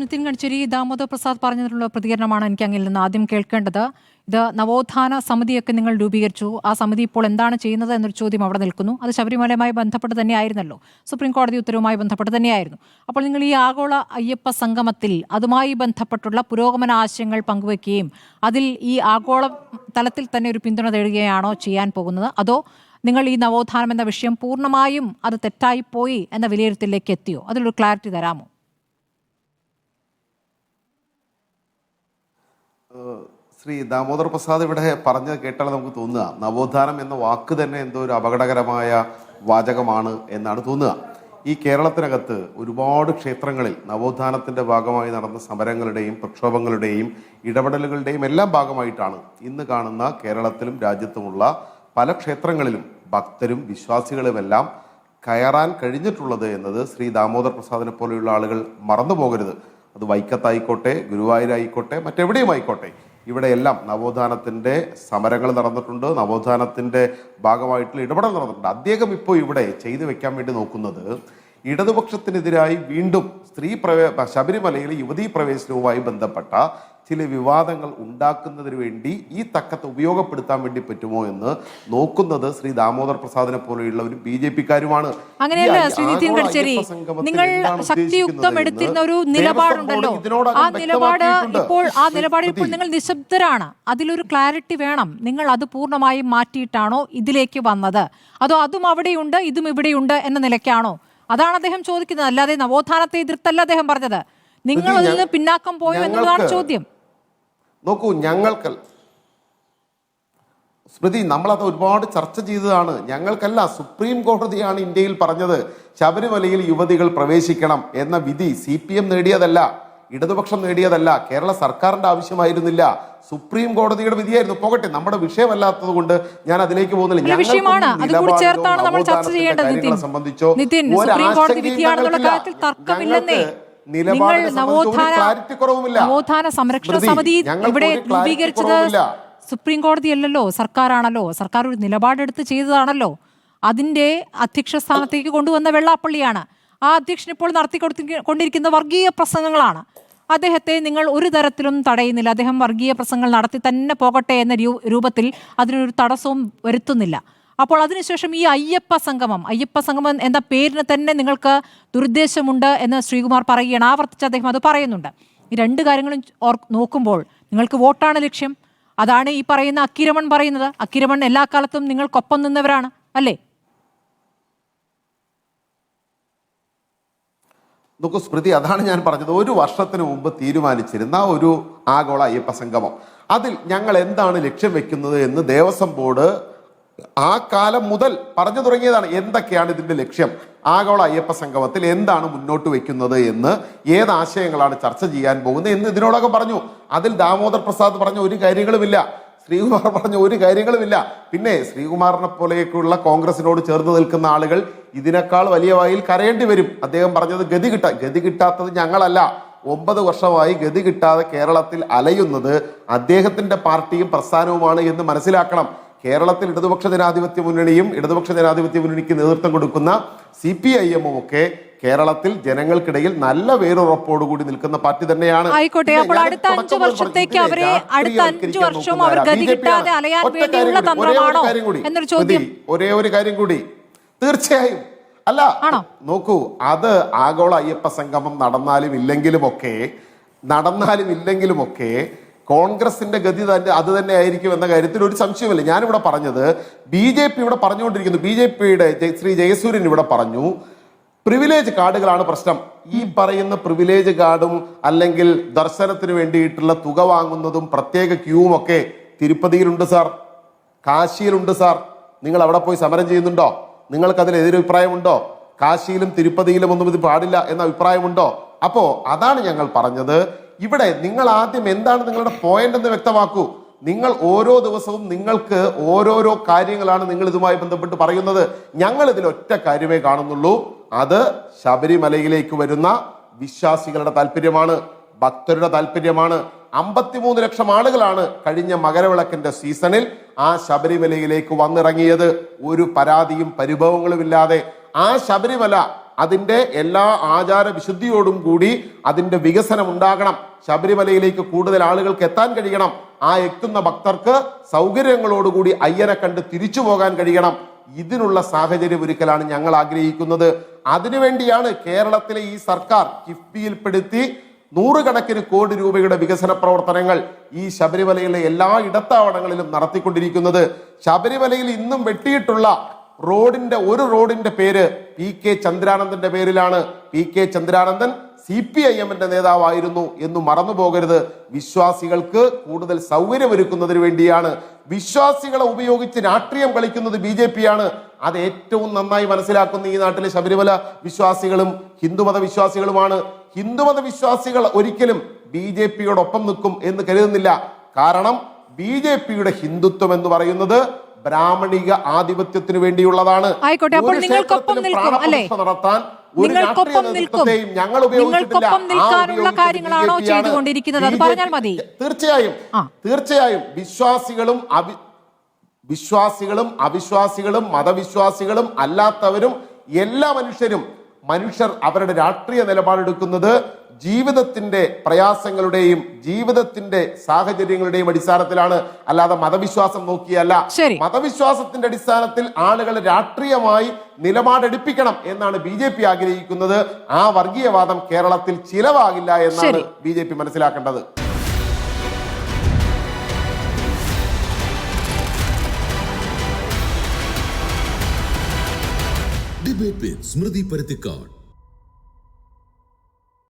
നിതിൻ ഗഡ്കരി ദാമോദർ പ്രസാദ് പറഞ്ഞതിനുള്ള പ്രതികരണമാണ് എനിക്ക് അങ്ങിൽ നിന്ന് ആദ്യം കേൾക്കേണ്ടത്. ഇത് നവോത്ഥാന സമിതിയൊക്കെ നിങ്ങൾ രൂപീകരിച്ചു, ആ സമിതി ഇപ്പോൾ എന്താണ് ചെയ്യുന്നത് എന്നൊരു ചോദ്യം അവിടെ നിൽക്കുന്നു. അത് ശബരിമലയുമായി ബന്ധപ്പെട്ട് തന്നെയായിരുന്നല്ലോ, സുപ്രീം കോടതി ഉത്തരവുമായി ബന്ധപ്പെട്ട് തന്നെയായിരുന്നു. അപ്പോൾ നിങ്ങൾ ഈ ആഗോള അയ്യപ്പ സംഗമത്തിൽ അതുമായി ബന്ധപ്പെട്ടുള്ള പുരോഗമന ആശയങ്ങൾ പങ്കുവെക്കുകയും അതിൽ ഈ ആഗോള തലത്തിൽ തന്നെ ഒരു പിന്തുണ തേടുകയാണോ ചെയ്യാൻ പോകുന്നത്, അതോ നിങ്ങൾ ഈ നവോത്ഥാനം എന്ന വിഷയം പൂർണ്ണമായും അത് തെറ്റായി പോയി എന്ന വിലയിരുത്തലിലേക്ക് എത്തിയോ? അതിലൊരു ക്ലാരിറ്റി തരാമോ? ശ്രീ ദാമോദർ പ്രസാദ് ഇവിടെ പറഞ്ഞത് കേട്ടാൽ നമുക്ക് തോന്നുക നവോത്ഥാനം എന്ന വാക്ക് തന്നെ എന്തോ ഒരു അപകടകരമായ വാചകമാണ് എന്നാണ് തോന്നുക. ഈ കേരളത്തിനകത്ത് ഒരുപാട് ക്ഷേത്രങ്ങളിൽ നവോത്ഥാനത്തിൻ്റെ ഭാഗമായി നടന്ന സമരങ്ങളുടെയും പ്രക്ഷോഭങ്ങളുടെയും ഇടപെടലുകളുടെയും എല്ലാം ഭാഗമായിട്ടാണ് ഇന്ന് കാണുന്ന കേരളത്തിലും രാജ്യത്തുമുള്ള പല ക്ഷേത്രങ്ങളിലും ഭക്തരും വിശ്വാസികളുമെല്ലാം കയറാൻ കഴിഞ്ഞിട്ടുള്ളത് എന്നത് ശ്രീ ദാമോദർ പ്രസാദിനെ പോലെയുള്ള ആളുകൾ മറന്നു പോകരുത്. അത് വൈക്കത്തായിക്കോട്ടെ, ഗുരുവായൂരായിക്കോട്ടെ, മറ്റെവിടെയും ആയിക്കോട്ടെ, ഇവിടെയെല്ലാം നവോത്ഥാനത്തിൻ്റെ സമരങ്ങൾ നടന്നിട്ടുണ്ട്, നവോത്ഥാനത്തിൻ്റെ ഭാഗമായിട്ടുള്ള ഇടപെടൽ നടന്നിട്ടുണ്ട്. അദ്ദേഹം ഇപ്പോൾ ഇവിടെ ചെയ്തു വെക്കാൻ വേണ്ടി നോക്കുന്നത് ഇടതുപക്ഷത്തിനെതിരായി വീണ്ടും ശബരിമലയിലെ യുവതീ പ്രവേശനവുമായി ബന്ധപ്പെട്ട ചില വിവാദങ്ങൾ ഉണ്ടാക്കുന്നതിന് വേണ്ടി ഈ തക്കത്ത് ഉപയോഗപ്പെടുത്താൻ വേണ്ടി പറ്റുമോ എന്ന് നോക്കുന്നത് ശ്രീ ദാമോദർ പ്രസാദിനെ പോലെയുള്ള ഒരു BJP-കാരുമാണ്. അങ്ങനെയല്ല ശ്രീ നിതിൻ ഗഡ്കരി, നിങ്ങൾ ശക്തിയുക്തം എടുത്തിരുന്ന ഒരു നിലപാടുണ്ടല്ലോ, ആ നിലപാടിൽ ഇപ്പോൾ നിങ്ങൾ നിശബ്ദരാണ്. അതിലൊരു ക്ലാരിറ്റി വേണം. നിങ്ങൾ അത് പൂർണ്ണമായും മാറ്റിയിട്ടാണോ ഇതിലേക്ക് വന്നത്, അതോ അതും അവിടെയുണ്ട് ഇതും ഇവിടെയുണ്ട് എന്ന നിലയ്ക്കാണോ? അതാണ് അദ്ദേഹം ചോദിക്കുന്നത്. അല്ലാതെ നവോത്ഥാനത്തെ എതിർത്തല്ല അദ്ദേഹം പറഞ്ഞത്. നിങ്ങൾ അതിൽ നിന്ന് പിന്നാക്കം പോയോ എന്നുള്ളതാണ് ചോദ്യം. നോക്കൂ, സ്മൃതി, നമ്മളത് ഒരുപാട് ചർച്ച ചെയ്തതാണ്. ഞങ്ങൾക്കല്ല, സുപ്രീം കോടതിയാണ് ഇന്ത്യയിൽ പറഞ്ഞത് ശബരിമലയിൽ യുവതികൾ പ്രവേശിക്കണം എന്ന വിധി. CPM നേടിയതല്ല, ഇടതുപക്ഷം നേടിയതല്ല, കേരള സർക്കാരിന്റെ ആവശ്യമായിരുന്നില്ല, സുപ്രീം കോടതിയുടെ വിധിയായിരുന്നു. പോകട്ടെ, നമ്മുടെ വിഷയമല്ലാത്തത് കൊണ്ട് ഞാൻ അതിലേക്ക് പോകുന്നില്ല. സംബന്ധിച്ചോ നവോത്ഥാന സംരക്ഷണ സമിതി ഇവിടെ രൂപീകരിച്ചത് സുപ്രീം കോടതി അല്ലല്ലോ, സർക്കാരാണല്ലോ. സർക്കാർ ഒരു നിലപാടെടുത്ത് ചെയ്തതാണല്ലോ. അതിന്റെ അധ്യക്ഷ സ്ഥാനത്തേക്ക് കൊണ്ടുവന്ന വെള്ളാപ്പള്ളിയാണ്. ആ അധ്യക്ഷൻ ഇപ്പോൾ നടത്തിക്കൊണ്ടിരിക്കുന്ന വർഗീയ പ്രസംഗങ്ങളാണ്. അദ്ദേഹത്തെ നിങ്ങൾ ഒരു തരത്തിലും തടയുന്നില്ല. അദ്ദേഹം വർഗീയ പ്രസംഗങ്ങൾ നടത്തി തന്നെ പോകട്ടെ എന്ന രൂപത്തിൽ അതിനൊരു തടസ്സവും വരുത്തുന്നില്ല. അപ്പോൾ അതിനുശേഷം ഈ അയ്യപ്പ സംഗമം എന്ന പേരിന് തന്നെ നിങ്ങൾക്ക് ദുരുദ്ദേശമുണ്ട് എന്ന് ശ്രീകുമാർ പറയുകയാണ്. ആവർത്തിച്ച് അദ്ദേഹം അത് പറയുന്നുണ്ട്. ഈ രണ്ട് കാര്യങ്ങളും നോക്കുമ്പോൾ നിങ്ങൾക്ക് വോട്ടാണ് ലക്ഷ്യം. അതാണ് ഈ പറയുന്ന അക്കിരമൺ പറയുന്നത്. അക്കിരമൺ എല്ലാ കാലത്തും നിങ്ങൾക്കൊപ്പം നിന്നവരാണ് അല്ലേ? നോക്കൂ സ്മൃതി, അതാണ് ഞാൻ പറഞ്ഞത്. ഒരു വർഷത്തിന് മുമ്പ് തീരുമാനിച്ചിരുന്ന ഒരു ആഗോള അയ്യപ്പ സംഗമം, അതിൽ ഞങ്ങൾ എന്താണ് ലക്ഷ്യം വെക്കുന്നത് എന്ന് ദേവസ്വം ബോർഡ് ആ കാലം മുതൽ പറഞ്ഞു തുടങ്ങിയതാണ്. എന്തൊക്കെയാണ് ഇതിന്റെ ലക്ഷ്യം, ആഗോള അയ്യപ്പ സംഗമത്തിൽ എന്താണ് മുന്നോട്ട് വെക്കുന്നത് എന്ന്, ഏത് ആശയങ്ങളാണ് ചർച്ച ചെയ്യാൻ പോകുന്നത് എന്ന് ഇതിനോടകം പറഞ്ഞു. അതിൽ ദാമോദർ പ്രസാദ് പറഞ്ഞ ഒരു കാര്യങ്ങളുമില്ല, ശ്രീകുമാർ പറഞ്ഞ ഒരു കാര്യങ്ങളുമില്ല. പിന്നെ ശ്രീകുമാറിനെ പോലെയൊക്കെയുള്ള കോൺഗ്രസിനോട് ചേർന്ന് നിൽക്കുന്ന ആളുകൾ ഇതിനേക്കാൾ വലിയ വായിൽ കരയേണ്ടി വരും. അദ്ദേഹം പറഞ്ഞത് ഗതി കിട്ടാത്തത് ഞങ്ങളല്ല. 9 വർഷമായി ഗതി കിട്ടാതെ കേരളത്തിൽ അലയുന്നത് അദ്ദേഹത്തിന്റെ പാർട്ടിയും പ്രസ്ഥാനവുമാണ് എന്ന് മനസ്സിലാക്കണം. കേരളത്തിൽ ഇടതുപക്ഷ ജനാധിപത്യ മുന്നണിക്ക് നേതൃത്വം കൊടുക്കുന്ന CPIM ഒക്കെ കേരളത്തിൽ ജനങ്ങൾക്കിടയിൽ നല്ല വേരുറപ്പോടുകൂടി നിൽക്കുന്ന പാർട്ടി തന്നെയാണ്. ആയിക്കോട്ടെ, അപ്പോൾ അടുത്ത 5 വർഷത്തേക്ക് അവരെ അടുത്ത 5 വർഷം അവർ ഗതി കിട്ടാതെ അലയാൻ വേണ്ടിയുള്ള തന്ത്രമാണോ എന്നൊരു ചോദ്യം. ഒരേ ഒരു കാര്യം കൂടി, തീർച്ചയായും അല്ല. നോക്കൂ, അത് ആഗോള അയ്യപ്പ സംഗമം നടന്നാലും ഇല്ലെങ്കിലുമൊക്കെ കോൺഗ്രസിന്റെ ഗതി തന്നെ അത് തന്നെ ആയിരിക്കും എന്ന കാര്യത്തിൽ ഒരു സംശയമില്ല. ഞാനിവിടെ പറഞ്ഞത് BJP ഇവിടെ പറഞ്ഞുകൊണ്ടിരിക്കുന്നു. BJPയുടെ ശ്രീ ജയസൂര്യൻ ഇവിടെ പറഞ്ഞു പ്രിവിലേജ് കാർഡുകളാണ് പ്രശ്നം. ഈ പറയുന്ന പ്രിവിലേജ് കാർഡും അല്ലെങ്കിൽ ദർശനത്തിന് വേണ്ടിയിട്ടുള്ള തുക വാങ്ങുന്നതും പ്രത്യേക ക്യൂവും ഒക്കെ തിരുപ്പതിയിലുണ്ട് സാർ, കാശിയിലുണ്ട് സാർ. നിങ്ങൾ അവിടെ പോയി സമരം ചെയ്യുന്നുണ്ടോ? നിങ്ങൾക്ക് അതിൽ എതിരഭിപ്രായമുണ്ടോ? കാശിയിലും തിരുപ്പതിയിലും ഒന്നും ഇത് പാടില്ല എന്ന അഭിപ്രായമുണ്ടോ? അപ്പോ അതാണ് ഞങ്ങൾ പറഞ്ഞത്. ഇവിടെ നിങ്ങൾ ആദ്യം എന്താണ് നിങ്ങളുടെ പോയിന്റ് എന്ന് വ്യക്തമാക്കൂ. നിങ്ങൾ ഓരോ ദിവസവും നിങ്ങൾക്ക് ഓരോരോ കാര്യങ്ങളാണ് നിങ്ങൾ ഇതുമായി ബന്ധപ്പെട്ട് പറയുന്നത്. ഞങ്ങൾ ഇതിൽ ഒറ്റ കാര്യമേ കാണുന്നുള്ളൂ, അത് ശബരിമലയിലേക്ക് വരുന്ന വിശ്വാസികളുടെ താല്പര്യമാണ്, ഭക്തരുടെ താല്പര്യമാണ്. 53 ലക്ഷം ആളുകളാണ് കഴിഞ്ഞ മകരവിളക്കിന്റെ സീസണിൽ ആ ശബരിമലയിലേക്ക് വന്നിറങ്ങിയത്, ഒരു പരാതിയും പരിഭവങ്ങളും ഇല്ലാതെ. ആ ശബരിമല അതിന്റെ എല്ലാ ആചാര വിശുദ്ധിയോടും കൂടി അതിന്റെ വികസനം ഉണ്ടാകണം. ശബരിമലയിലേക്ക് കൂടുതൽ ആളുകൾക്ക് എത്താൻ കഴിയണം. ആ എത്തുന്ന ഭക്തർക്ക് സൗകര്യങ്ങളോടുകൂടി അയ്യനെ കണ്ട് തിരിച്ചു പോകാൻ കഴിയണം. ഇതിനുള്ള സാഹചര്യം ഒരുക്കലാണ് ഞങ്ങൾ ആഗ്രഹിക്കുന്നത്. അതിനുവേണ്ടിയാണ് കേരളത്തിലെ ഈ സർക്കാർ കിഫ്ബിയിൽപ്പെടുത്തി നൂറുകണക്കിന് കോടി രൂപയുടെ വികസന പ്രവർത്തനങ്ങൾ ഈ ശബരിമലയിലെ എല്ലാ ഇടത്താവളങ്ങളിലും നടത്തിക്കൊണ്ടിരിക്കുന്നത്. ശബരിമലയിൽ ഇന്നും വെട്ടിയിട്ടുള്ള ഒരു റോഡിന്റെ പേര് PK ചന്ദ്രാനന്ദന്റെ പേരിലാണ്. PK ചന്ദ്രാനന്ദൻ CPIM-ന്റെ നേതാവായിരുന്നു എന്ന് മറന്നു പോകരുത്. വിശ്വാസികൾക്ക് കൂടുതൽ സൗകര്യമൊരുക്കുന്നതിന് വേണ്ടിയാണ്. വിശ്വാസികളെ ഉപയോഗിച്ച് രാഷ്ട്രീയം കളിക്കുന്നത് BJP ആണ്. അത് ഏറ്റവും നന്നായി മനസ്സിലാക്കുന്ന ഈ നാട്ടിലെ ശബരിമല വിശ്വാസികളും ഹിന്ദുമത വിശ്വാസികളുമാണ്. ഹിന്ദുമത വിശ്വാസികൾ ഒരിക്കലും BJP-യോടൊപ്പം നിൽക്കും എന്ന് കരുതുന്നില്ല. കാരണം BJP-യുടെ ഹിന്ദുത്വം എന്ന് പറയുന്നത് ബ്രാഹ്മണിക ആധിപത്യത്തിന് വേണ്ടിയുള്ളതാണ്. ആയിക്കോട്ടെ, അപ്പോൾ നിങ്ങൾക്കൊപ്പം നിൽക്കും അല്ലേ? നടത്താൻ നിങ്ങൾക്കൊപ്പം നിൽക്കാനുള്ള കാര്യങ്ങളാണോ ചെയ്തുകൊണ്ടിരിക്കുന്നത്? അത് പറഞ്ഞാൽ മതി. തീർച്ചയായും വിശ്വാസികളും അവിശ്വാസികളും മതവിശ്വാസികളും അല്ലാത്തവരും എല്ലാ മനുഷ്യർ അവരുടെ രാഷ്ട്രീയ നിലപാടെടുക്കുന്നത് ജീവിതത്തിന്റെ പ്രയാസങ്ങളുടെയും ജീവിതത്തിന്റെ സാഹചര്യങ്ങളുടെയും അടിസ്ഥാനത്തിലാണ്, അല്ലാതെ മതവിശ്വാസം നോക്കിയല്ല. മതവിശ്വാസത്തിന്റെ അടിസ്ഥാനത്തിൽ ആളുകൾ രാഷ്ട്രീയമായി നിലപാടെടുപ്പിക്കണം എന്നാണ് BJP ആഗ്രഹിക്കുന്നത്. ആ വർഗീയവാദം കേരളത്തിൽ ചിലവാകില്ല എന്നാണ് BJP മനസ്സിലാക്കേണ്ടത്. ഡിബേറ്റ് വിത്ത് സ്മൃതി പരുത്തിക്കാട്.